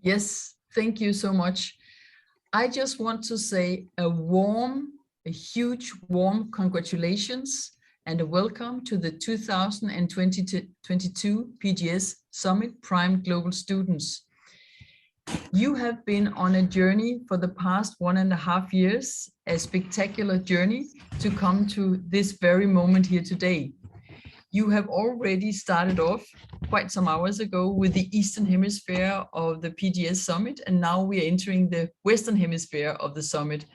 Yes, thank you so much. I just want to say a huge warm congratulations and a welcome to the 2022 PGS Summit Prime Global Students. You have been on a journey for the past 1.5 years, a spectacular journey to come to this very moment here today. You have already started off quite some hours ago with the Eastern Hemisphere of the PGS Summit, and now we are entering the Western Hemisphere of the Summit.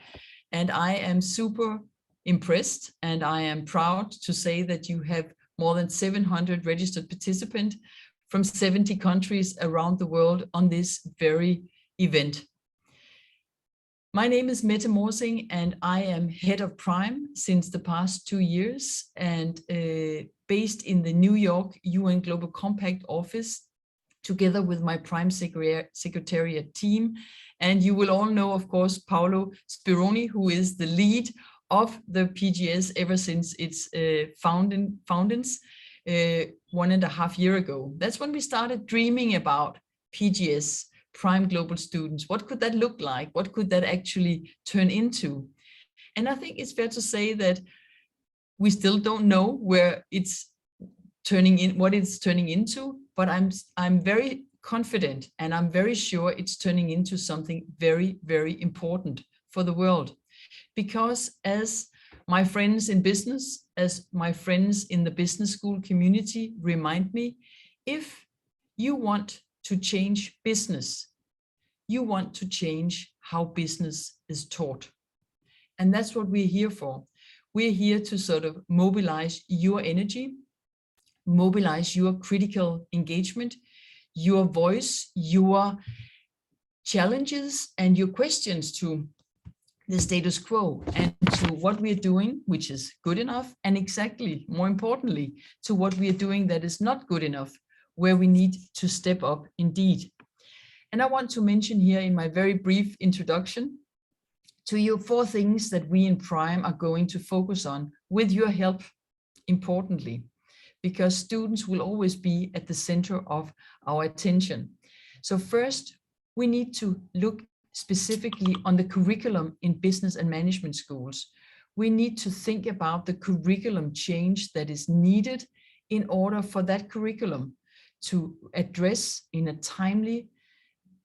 And I am super impressed, and I am proud to say that you have more than 700 registered participants from 70 countries around the world on this very event. My name is Mette Morsing, and I am head of Prime since the past 2 years, and based in the New York UN Global Compact office, together with my Prime Secretariat team. And you will all know, of course, Paulo Speroni, who is the lead of the PGS ever since its foundings 1.5 years ago. That's when we started dreaming about PGS, Prime Global Students. What could that look like? What could that actually turn into? And I think it's fair to say that we still don't know where it's turning in, what it's turning into, but I'm very confident, and I'm very sure it's turning into something very, very important for the world. Because as my friends in business, as my friends in the business school community remind me, if you want to change business, you want to change how business is taught. And that's what we're here for. We're here to sort of mobilize your energy, mobilize your critical engagement, your voice, your challenges and your questions to the status quo and to what we're doing, which is good enough, and exactly, more importantly, to what we are doing that is not good enough, where we need to step up indeed. And I want to mention here in my very brief introduction to you 4 things that we in Prime are going to focus on with your help, importantly, because students will always be at the center of our attention. So first, we need to look specifically on the curriculum in business and management schools. We need to think about the curriculum change that is needed in order for that curriculum to address in a timely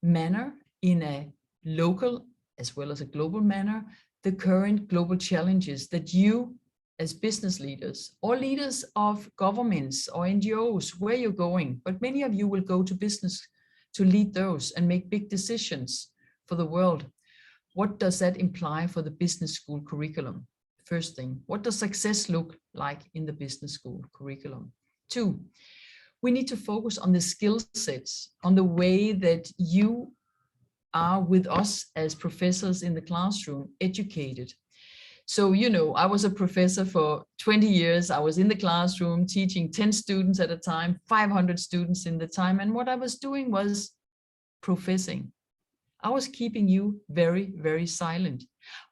manner, in a local as well as a global manner, the current global challenges that you as business leaders or leaders of governments or NGOs, where you're going, but many of you will go to business to lead those and make big decisions for the world. What does that imply for the business school curriculum? First thing, what does success look like in the business school curriculum? 2, we need to focus on the skill sets, on the way that you are with us as professors in the classroom, educated. So, you know, I was a professor for 20 years. I was in the classroom teaching 10 students at a time, 500 students in the time. And what I was doing was professing. I was keeping you very, very silent.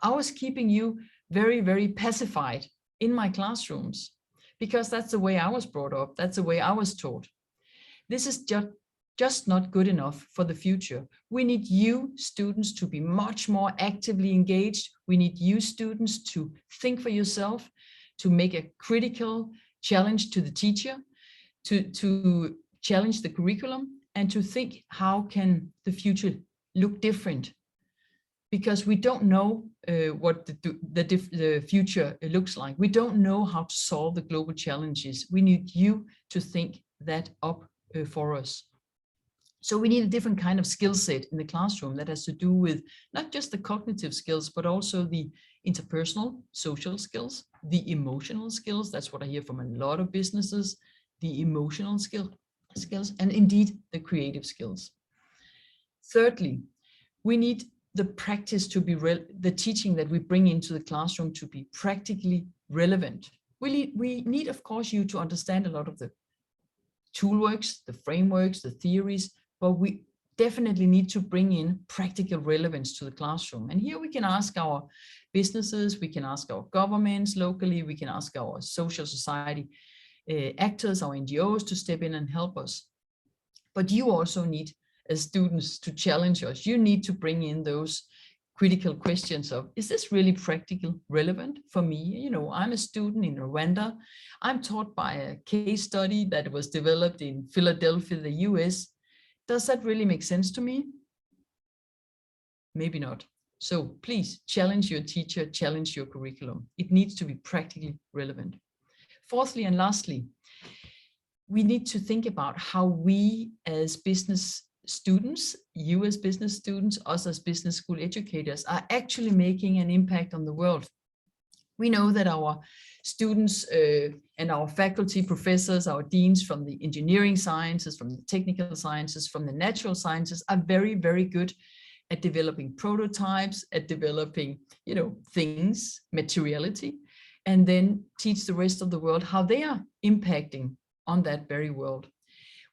I was keeping you very, very pacified in my classrooms, because that's the way I was brought up. That's the way I was taught. This is just not good enough for the future. We need you students to be much more actively engaged. We need you students to think for yourself, to make a critical challenge to the teacher, to challenge the curriculum, and to think how can the future look different, because we don't know what the future looks like. We don't know how to solve the global challenges. We need you to think that up for us. So we need a different kind of skill set in the classroom that has to do with not just the cognitive skills, but also the interpersonal, social skills, the emotional skills. That's what I hear from a lot of businesses, the emotional skills, and indeed the creative skills. Thirdly, we need the practice to be the teaching that we bring into the classroom to be practically relevant. We need, of course, you to understand a lot of the toolworks, the frameworks, the theories, but we definitely need to bring in practical relevance to the classroom. And here we can ask our businesses, we can ask our governments locally, we can ask our social society actors, our NGOs to step in and help us. But you also need as students to challenge us. You need to bring in those critical questions of, is this really practical relevant for me? You know, I'm a student in Rwanda. I'm taught by a case study that was developed in Philadelphia, the US. Does that really make sense to me? Maybe not. So please challenge your teacher, challenge your curriculum. It needs to be practically relevant. Fourthly and lastly, we need to think about how we as business students, you as business students, us as business school educators are actually making an impact on the world. We know that our students and our faculty, professors, our deans from the engineering sciences, from the technical sciences, from the natural sciences are very, very good at developing prototypes, at developing, you know, things, materiality, and then teach the rest of the world how they are impacting on that very world.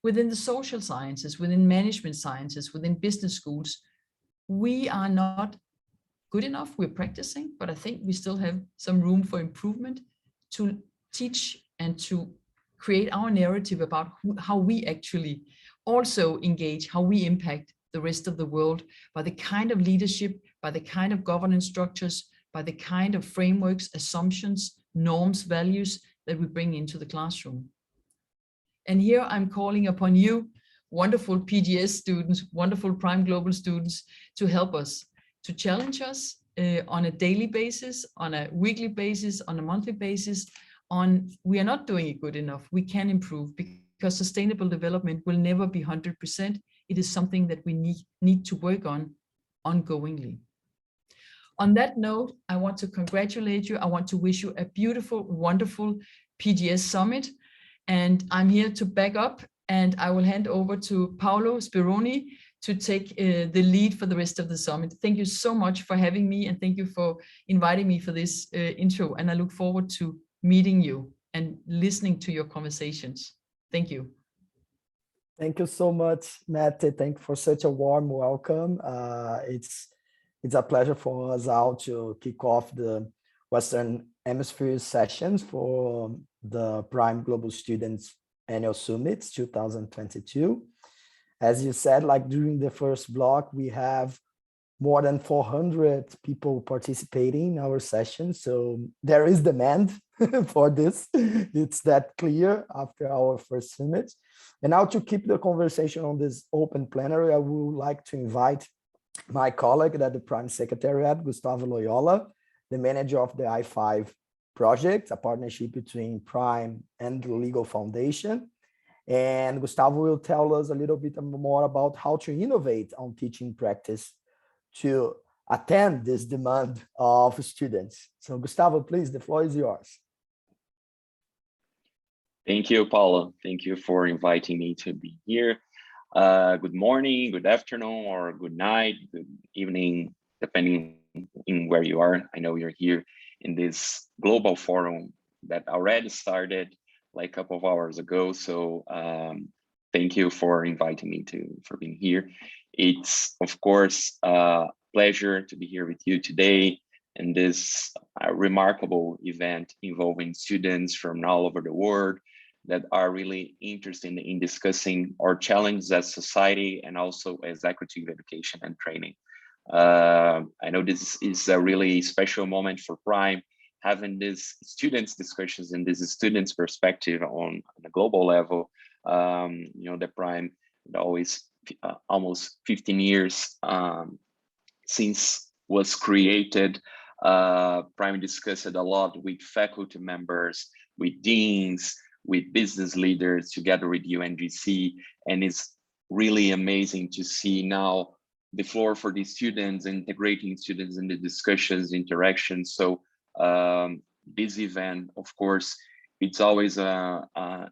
Within the social sciences, within management sciences, within business schools, we are not good enough. We're practicing, but I think we still have some room for improvement to teach and to create our narrative about how we actually also engage, how we impact the rest of the world by the kind of leadership, by the kind of governance structures, by the kind of frameworks, assumptions, norms, values that we bring into the classroom. And here I'm calling upon you, wonderful PGS students, wonderful Prime Global students, to help us, to challenge us on a daily basis, on a weekly basis, on a monthly basis, on we are not doing it good enough. We can improve, because sustainable development will never be 100%. It is something that we need to work on ongoingly. On that note, I want to congratulate you. I want to wish you a beautiful, wonderful PGS Summit. And I'm here to back up, and I will hand over to Paulo Speroni to take the lead for the rest of the summit. Thank you so much for having me, and thank you for inviting me for this intro. And I look forward to meeting you and listening to your conversations. Thank you. Thank you so much, Mette. Thank you for such a warm welcome. It's a pleasure for us all to kick off the Western Hemisphere sessions for the Prime Global Students Annual Summits 2022. As you said, like during the first block, we have more than 400 people participating in our session. So there is demand for this. It's that clear after our first summit. And now to keep the conversation on this open plenary, I would like to invite my colleague at the Prime Secretariat, Gustavo Loiola, the manager of the I5 project, a partnership between Prime and the Legal Foundation. And Gustavo will tell us a little bit more about how to innovate on teaching practice to attend this demand of students. So Gustavo, please, the floor is yours. Thank you, Paulo. Thank you for inviting me to be here. Good morning, good afternoon, or good night, good evening, depending on where you are. I know you're here in this global forum that already started like a couple of hours ago. So thank you for inviting me for being here. It's, of course, a pleasure to be here with you today in this remarkable event involving students from all over the world that are really interested in discussing our challenges as society and also executive education and training. I know this is a really special moment for Prime, having these students discussions and this students perspective on a global level. You know, the Prime always almost 15 years since was created. Prime discussed a lot with faculty members, with deans, with business leaders, together with UNGC, and it's really amazing to see now the floor for the students, integrating students in the discussions, interactions. So this event, of course, it's always an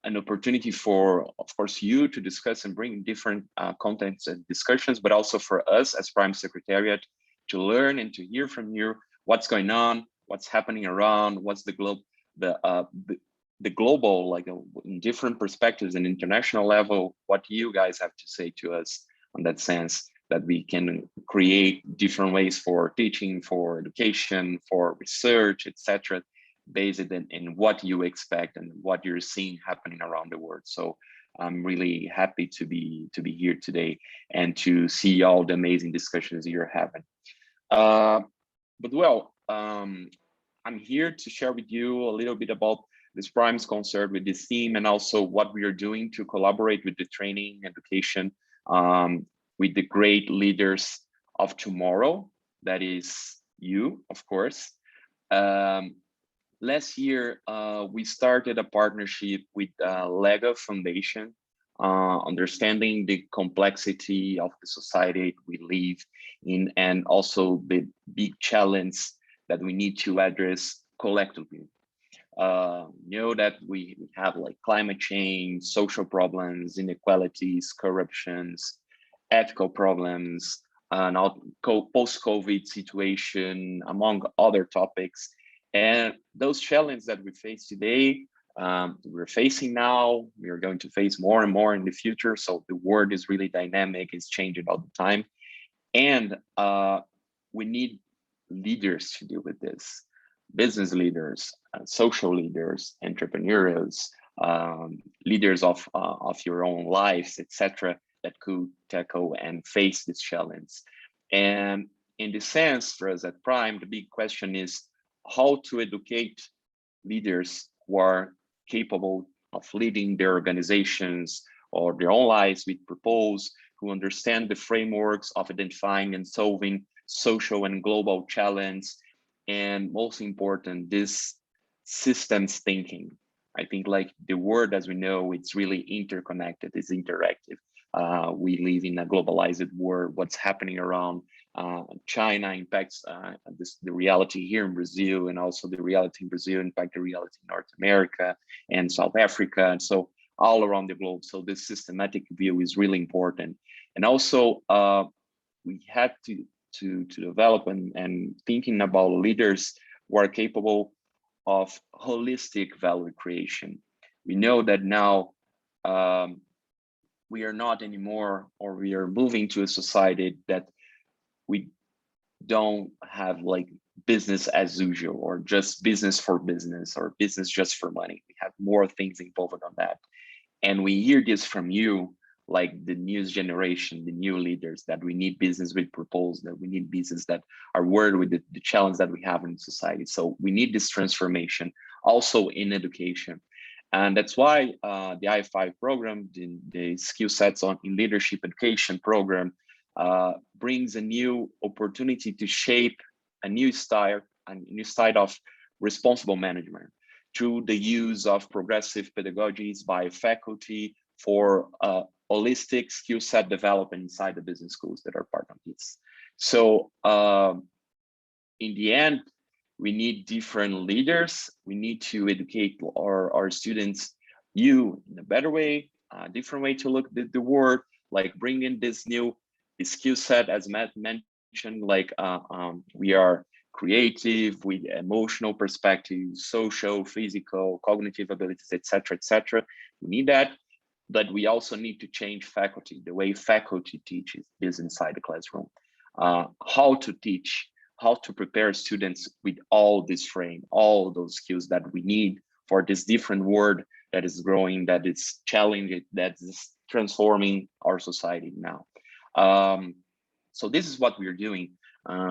opportunity for, of course, you to discuss and bring different contents and discussions, but also for us as Prime Secretariat to learn and to hear from you what's going on, what's happening around, what's the global, like in different perspectives and international level, what you guys have to say to us on that sense, that we can create different ways for teaching, for education, for research, etc., based in what you expect and what you're seeing happening around the world. So I'm really happy to be here today and to see all the amazing discussions you're having. But well, I'm here to share with you a little bit about this Prime's concern with this theme, and also what we are doing to collaborate with the training, education, with the great leaders of tomorrow. That is you, of course. Last year, we started a partnership with Lego Foundation, understanding the complexity of the society we live in, and also the big challenge that we need to address collectively. Know that we have like climate change, social problems, inequalities, corruptions, ethical problems, and post-COVID situation, among other topics. And those challenges that we face today, we're facing now, we are going to face more and more in the future. So the world is really dynamic, it's changing all the time. And we need leaders to deal with this. Business leaders, social leaders, entrepreneurs, leaders of your own lives, etc., that could tackle and face this challenge. And in this sense, for us at Prime, the big question is how to educate leaders who are capable of leading their organizations or their own lives with purpose, who understand the frameworks of identifying and solving social and global challenges, and most important, this systems thinking. I think like the world, as we know, it's really interconnected, it's interactive. We live in a globalized world. What's happening around China impacts the reality here in Brazil, and also the reality in Brazil impact the reality in North America and South Africa, and so all around the globe. So this systematic view is really important. And also we had to develop and thinking about leaders who are capable of holistic value creation. We know that now we are not anymore, or we are moving to a society that we don't have like business as usual, or just business for business, or business just for money. We have more things involved on that. And we hear this from you, like the new generation, the new leaders, that we need business with purpose, that we need business that are worried with the challenge that we have in society. So we need this transformation also in education. And that's why the I5 program, the skill sets in leadership education program, brings a new opportunity to shape a new style of responsible management through the use of progressive pedagogies by faculty for holistic skill set development inside the business schools that are part of this. So in the end, we need different leaders. We need to educate our students, you in a better way, a different way to look at the world, like bringing this new skill set, as Matt mentioned, like we are creative with emotional perspectives, social, physical, cognitive abilities, etc., etc. We need that, but we also need to change faculty, the way faculty teaches is inside the classroom. How to teach, how to prepare students with all this frame, all those skills that we need for this different world that is growing, that is challenging, that is transforming our society now. So this is what we are doing.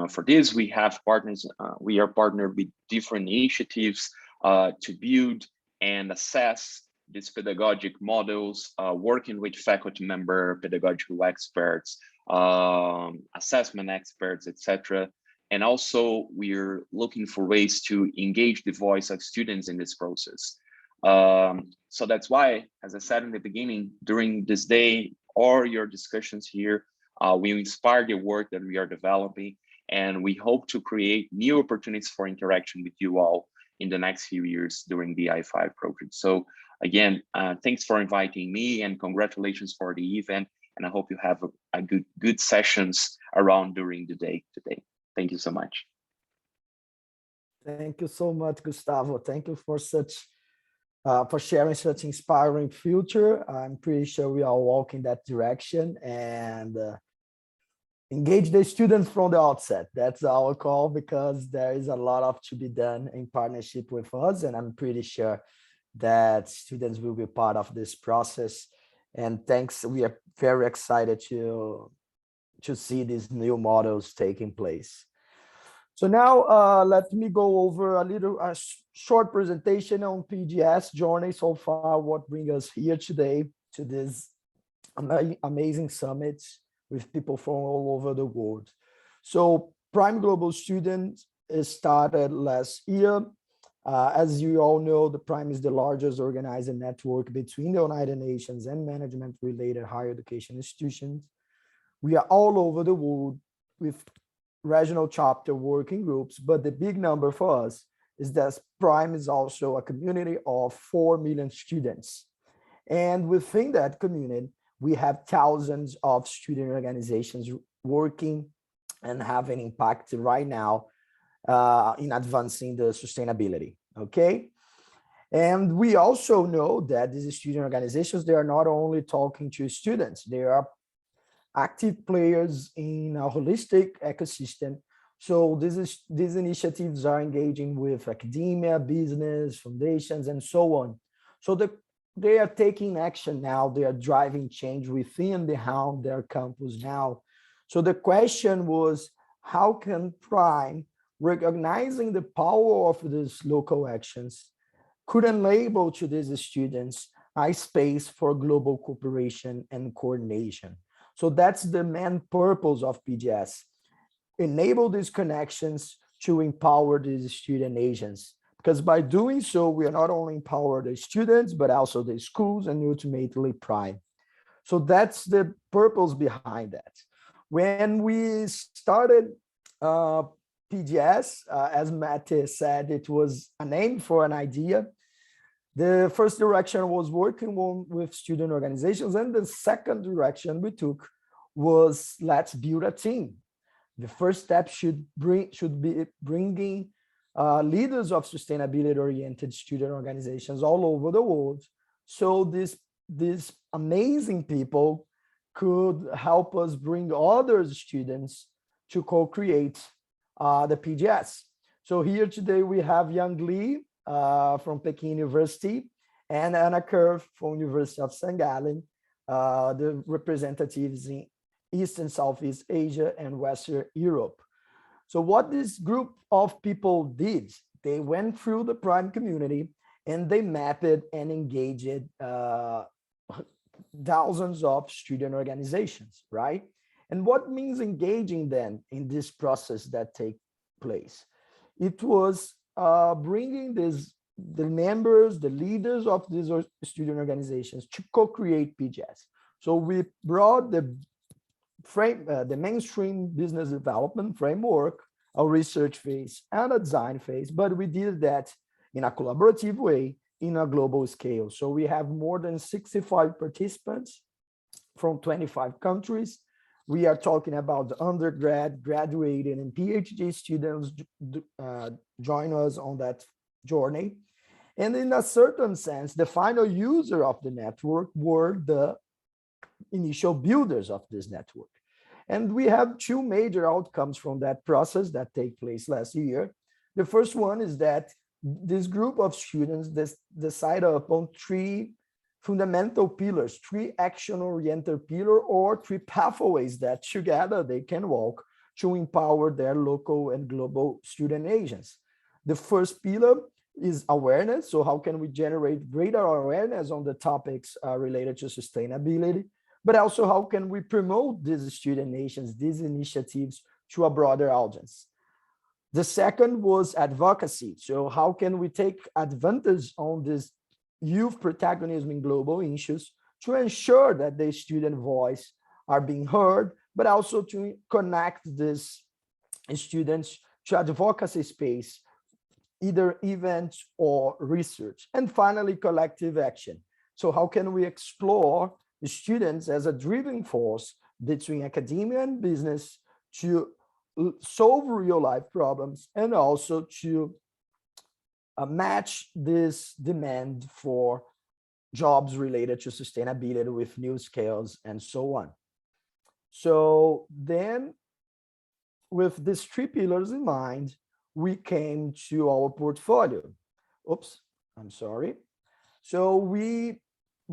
For this, we have partners. We are partnered with different initiatives to build and assess these pedagogic models, working with faculty member, pedagogical experts, assessment experts, etc. And also, we're looking for ways to engage the voice of students in this process. So that's why, as I said in the beginning, during this day or your discussions here, we inspire the work that we are developing, and we hope to create new opportunities for interaction with you all in the next few years during the I5 program. So again, thanks for inviting me, and congratulations for the event. And I hope you have a good sessions around during the day today. Thank you so much. Thank you so much, Gustavo. Thank you for sharing such inspiring future. I'm pretty sure we are walking that direction, and engage the students from the outset. That's our call, because there is a lot to be done in partnership with us, and I'm pretty sure that students will be part of this process. And thanks, we are very excited to see these new models taking place. So now let me go over a short presentation on PGS journey so far, what brings us here today to this amazing summit with people from all over the world. So Prime Global Students started last year. As you all know, the Prime is the largest organizing network between the United Nations and management-related higher education institutions. We are all over the world with regional chapter working groups, but the big number for us is that Prime is also a community of 4 million students. And within that community, we have thousands of student organizations working and having impact right now in advancing the sustainability, okay? And we also know that these student organizations, they are not only talking to students, they are active players in a holistic ecosystem. So these initiatives are engaging with academia, business, foundations, and so on. So they are taking action now. They are driving change within their campus now. So the question was, how can Prime, recognizing the power of these local actions, could enable to these students a space for global cooperation and coordination? So that's the main purpose of PGS. Enable these connections to empower these student agents. Because by doing so, we are not only empower the students, but also the schools and ultimately Prime. So that's the purpose behind that. When we started PGS, as Mette said, it was a name for an idea. The first direction was working with student organizations, and the second direction we took was let's build a team. The first step should be bringing leaders of sustainability-oriented student organizations all over the world, so these amazing people could help us bring other students to co-create the PGS. So here today we have Yang Li, from Peking University, and Anna Kurth from University of St. Gallen, the representatives in East and Southeast Asia and Western Europe. So what this group of people did, they went through the Prime community and they mapped and engaged thousands of student organizations, right? And what means engaging them in this process that take place? It was bringing the members, the leaders of these student organizations to co-create PGS. So we brought the mainstream business development framework, a research phase and a design phase, but we did that in a collaborative way in a global scale. So we have more than 65 participants from 25 countries. We are talking about undergrad, graduated, and PhD students join us on that journey. And in a certain sense, the final user of the network were the initial builders of this network. And we have two major outcomes from that process that take place last year. The first one is that this group of students decided upon three fundamental pillars, three action-oriented pillars, or three pathways that together they can walk to empower their local and global student agents. The first pillar is awareness. So how can we generate greater awareness on the topics related to sustainability? But also how can we promote these student nations, these initiatives to a broader audience? The second was advocacy. So how can we take advantage on this youth protagonism in global issues to ensure that the student voice are being heard, but also to connect these students to advocacy space, either events or research. And finally, collective action. So how can we explore the students as a driving force between academia and business to solve real life problems and also to match this demand for jobs related to sustainability with new skills and so on. So then with these three pillars in mind, we came to our portfolio. Oops, I'm sorry. So we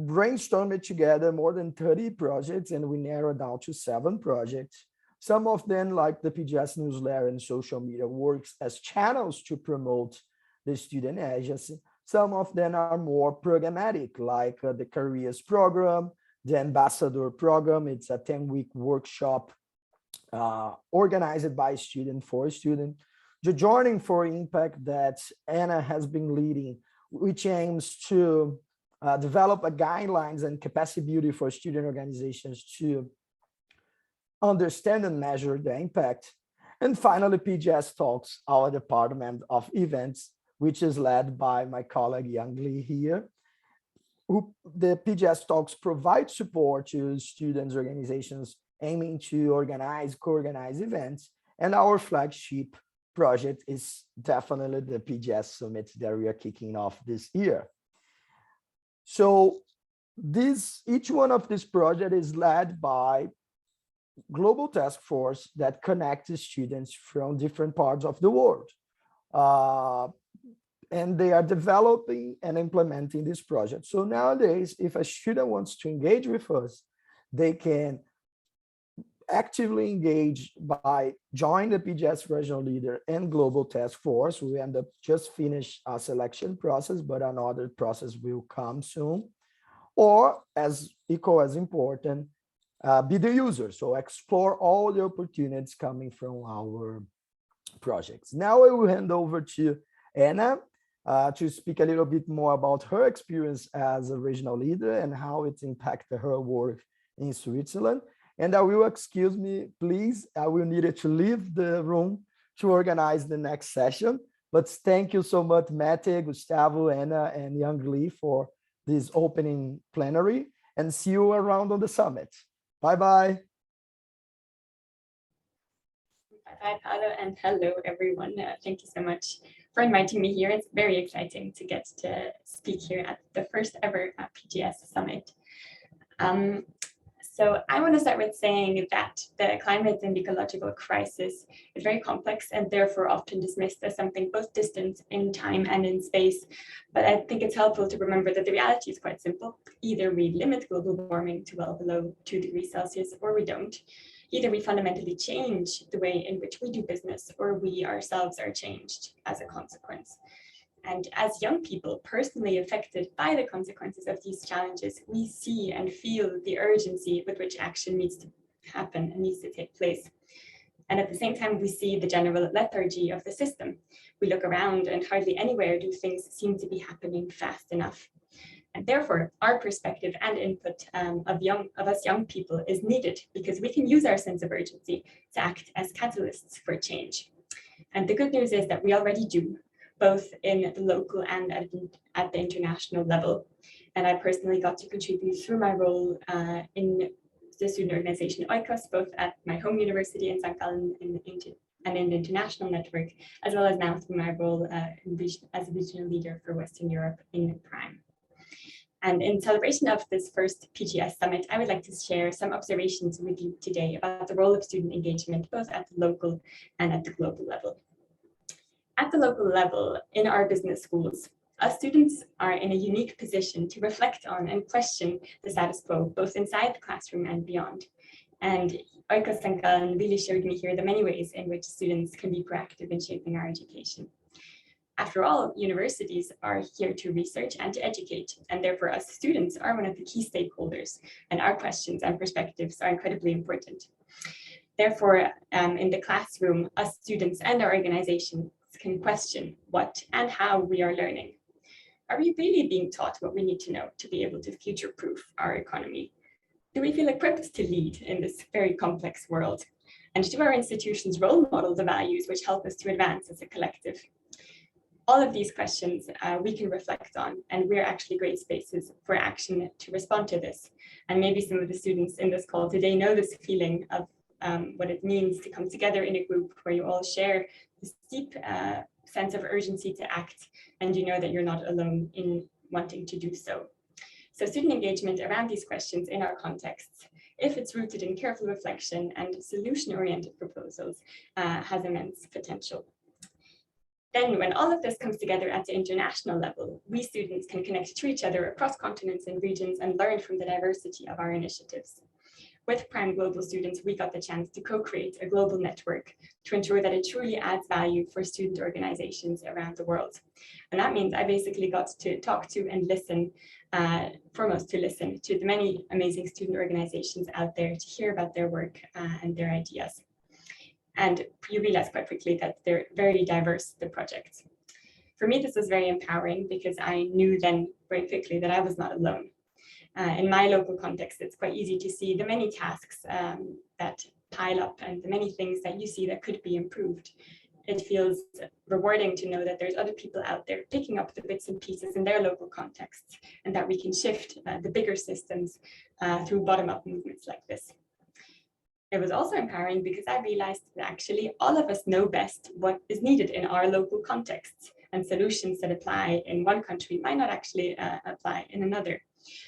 brainstormed together more than 30 projects, and we narrowed down to 7 projects. Some of them, like the PGS newsletter and social media, works as channels to promote the student agency. Some of them are more programmatic, like the careers program, the ambassador program. It's a 10-week workshop organized by student for student. The Joining for Impact that Anna has been leading, which aims to develop a guidelines and capacity building for student organizations to understand and measure the impact. And finally, PGS Talks, our department of events, which is led by my colleague Yang Li here. The PGS Talks provide support to students' organizations aiming to organize, co-organize events. And our flagship project is definitely the PGS Summit that we are kicking off this year. So each one of these projects is led by global task force that connects students from different parts of the world. And they are developing and implementing this project. So nowadays, if a student wants to engage with us, they can actively engage by joining the PGS regional leader and global task force. We end up just finish our selection process, but another process will come soon. Or as equal as important, be the user. So explore all the opportunities coming from our projects. Now I will hand over to Anna to speak a little bit more about her experience as a regional leader and how it impacted her work in Switzerland. And I will, excuse me, please, I will need to leave the room to organize the next session. But thank you so much, Mette, Gustavo, Anna, and Yang Li for this opening plenary, and see you around on the summit. Bye-bye. Bye, Paulo, and hello, everyone. Thank you so much for inviting me here. It's very exciting to get to speak here at the first ever PGS Summit. So I want to start with saying that the climate and ecological crisis is very complex and therefore often dismissed as something both distant in time and in space. But I think it's helpful to remember that the reality is quite simple. Either we limit global warming to well below 2 degrees Celsius, or we don't. Either we fundamentally change the way in which we do business, or we ourselves are changed as a consequence. And as young people personally affected by the consequences of these challenges, we see and feel the urgency with which action needs to happen and needs to take place. And at the same time, we see the general lethargy of the system. We look around and hardly anywhere do things seem to be happening fast enough. And therefore, our perspective and input of us young people is needed, because we can use our sense of urgency to act as catalysts for change. And the good news is that we already do, both in the local and at the international level. And I personally got to contribute through my role in the student organization Oikos, both at my home university in St. Gallen and in the international network, as well as now through my role as a regional leader for Western Europe in PRIME. And in celebration of this first PGS Summit, I would like to share some observations with you today about the role of student engagement, both at the local and at the global level. At the local level, in our business schools, us students are in a unique position to reflect on and question the status quo, both inside the classroom and beyond. And Oikos St. Gallen really showed me here the many ways in which students can be proactive in shaping our education. After all, universities are here to research and to educate, and therefore us students are one of the key stakeholders, and our questions and perspectives are incredibly important. Therefore, in the classroom, us students and our organization can question what and how we are learning. Are we really being taught what we need to know to be able to future-proof our economy? Do we feel equipped to lead in this very complex world? And do our institutions role model the values which help us to advance as a collective? All of these questions we can reflect on, and we're actually great spaces for action to respond to this. And maybe some of the students in this call today know this feeling of what it means to come together in a group where you all share this deep sense of urgency to act, and you know that you're not alone in wanting to do so. So student engagement around these questions in our contexts, if it's rooted in careful reflection and solution-oriented proposals, has immense potential. Then when all of this comes together at the international level, we students can connect to each other across continents and regions and learn from the diversity of our initiatives. With Prime Global students, we got the chance to co-create a global network to ensure that it truly adds value for student organizations around the world. And that means I basically got to talk to and listen, foremost to listen to the many amazing student organizations out there to hear about their work and their ideas. And you realize quite quickly that they're very diverse, the projects. For me, this was very empowering because I knew then very quickly that I was not alone. In my local context, it's quite easy to see the many tasks that pile up and the many things that you see that could be improved. It feels rewarding to know that there's other people out there picking up the bits and pieces in their local contexts and that we can shift the bigger systems through bottom-up movements like this. It was also empowering because I realized that actually all of us know best what is needed in our local contexts, and solutions that apply in one country might not actually apply in another.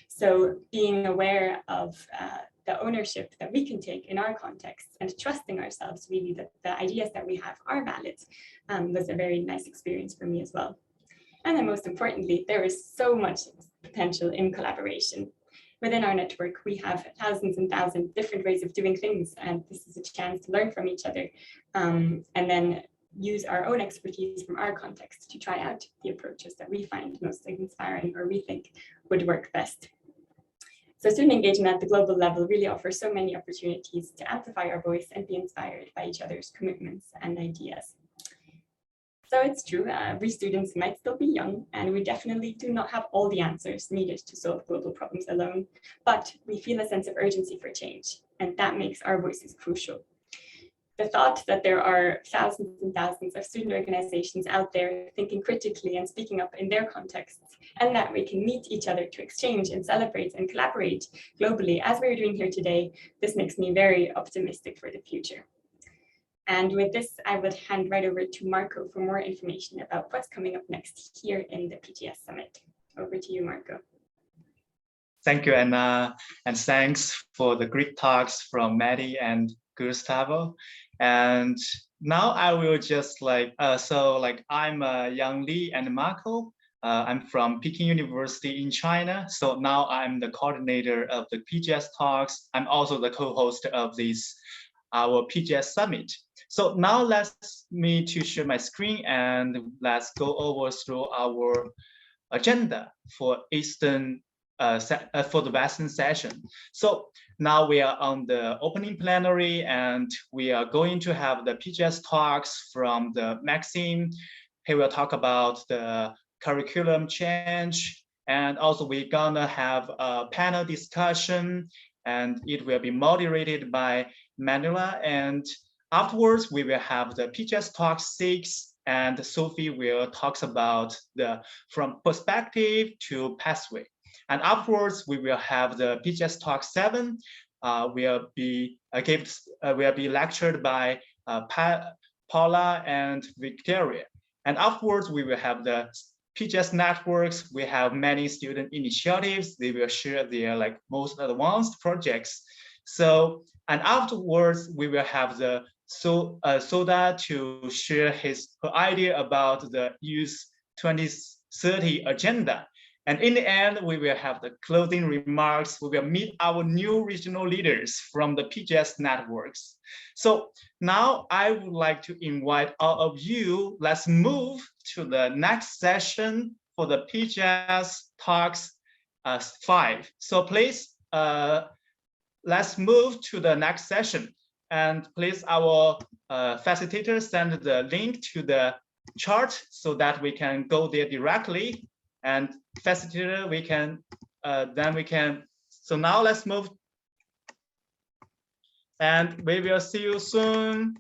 So being aware of the ownership that we can take in our context and trusting ourselves really that the ideas that we have are valid was a very nice experience for me as well. And then most importantly, there is so much potential in collaboration. Within our network, we have thousands and thousands of different ways of doing things, and this is a chance to learn from each other and then use our own expertise from our context to try out the approaches that we find most inspiring or we think would work best. So student engagement at the global level really offers so many opportunities to amplify our voice and be inspired by each other's commitments and ideas. So it's true, we students might still be young, and we definitely do not have all the answers needed to solve global problems alone, but we feel a sense of urgency for change, and that makes our voices crucial. The thought that there are thousands and thousands of student organizations out there thinking critically and speaking up in their contexts, and that we can meet each other to exchange and celebrate and collaborate globally as we're doing here today, this makes me very optimistic for the future. And with this, I would hand right over to Marco for more information about what's coming up next here in the PGS Summit. Over to you, Marco. Thank you, Anna, and thanks for the great talks from Mette and Gustavo. And now I will just I'm Yang Li and Marco. I'm from Peking University in China. So now I'm the coordinator of the PGS talks. I'm also the co-host of our PGS Summit. So now let's me to share my screen and let's go over through our agenda for the Western session. So now we are on the opening plenary and we are going to have the PGS talks from the Maxime. He will talk about the curriculum change, and also we're gonna have a panel discussion and it will be moderated by Manuela, and afterwards we will have the PGS talk 6 and Sophie will talk about from perspective to pathway. And afterwards, we will have the PGS talk 7. Will be lectured by Paula and Victoria. And afterwards, we will have the PGS networks. We have many student initiatives. They will share their most advanced projects. So, and afterwards, we will have the Soda to share her idea about the Youth 2030 agenda. And in the end, we will have the closing remarks. We will meet our new regional leaders from the PGS networks. So now I would like to invite all of you, let's move to the next session for the PGS Talks 5. So please, let's move to the next session. And please, our facilitator send the link to the chart so that we can go there directly. And facilitator, so now let's move. And we will see you soon.